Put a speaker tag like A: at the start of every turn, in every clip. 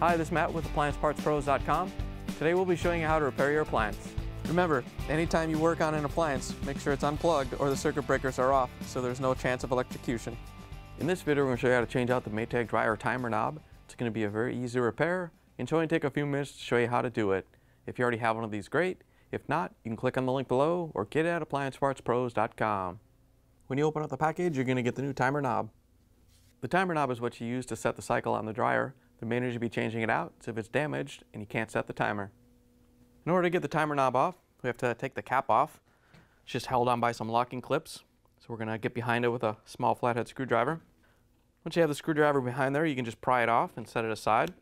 A: Hi, this is Matt with AppliancePartsPros.com. Today we'll be showing you how to repair your appliance. Remember, anytime you work on an appliance, make sure it's unplugged or the circuit breakers are off so there's no chance of electrocution. In this video, we're going to show you how to change out the Maytag dryer timer knob. It's going to be a very easy repair, and it's only take a few minutes to show you how to do it. If you already have one of these, great. If not, you can click on the link below or get it at AppliancePartsPros.com. When you open up the package, you're going to get the new timer knob. The timer knob is what you use to set the cycle on the dryer. The main reason you'll be changing it out is if it's damaged and you can't set the timer. In order to get the timer knob off, we have to take the cap off. It's just held on by some locking clips. So we're going to get behind it with a small flathead screwdriver. Once you have the screwdriver behind there, you can just pry it off and set it aside.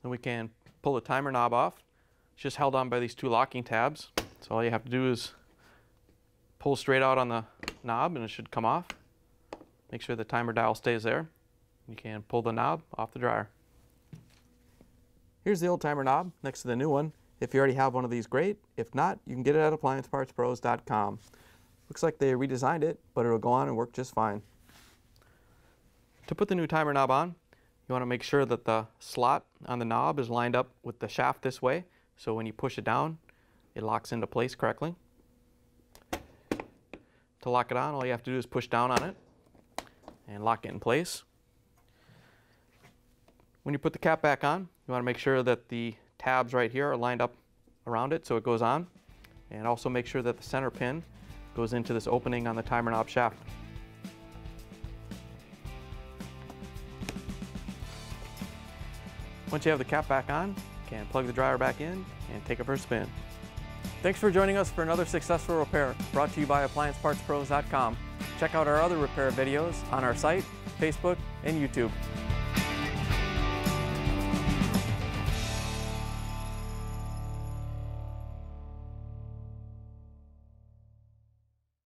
A: Then we can pull the timer knob off. It's just held on by these two locking tabs. So all you have to do is pull straight out on the knob and it should come off. Make sure the timer dial stays there. You can pull the knob off the dryer. Here's the old timer knob next to the new one. If you already have one of these, great. If not, you can get it at AppliancePartsPros.com. Looks like they redesigned it, but it'll go on and work just fine. To put the new timer knob on, you want to make sure that the slot on the knob is lined up with the shaft this way, so when you push it down, it locks into place correctly. To lock it on, all you have to do is push down on it and lock it in place. When you put the cap back on, you want to make sure that the tabs right here are lined up around it so it goes on, and also make sure that the center pin goes into this opening on the timer knob shaft. Once you have the cap back on, you can plug the dryer back in and take it for a spin. Thanks for joining us for another successful repair brought to you by AppliancePartsPros.com. Check out our other repair videos on our site, Facebook, and YouTube.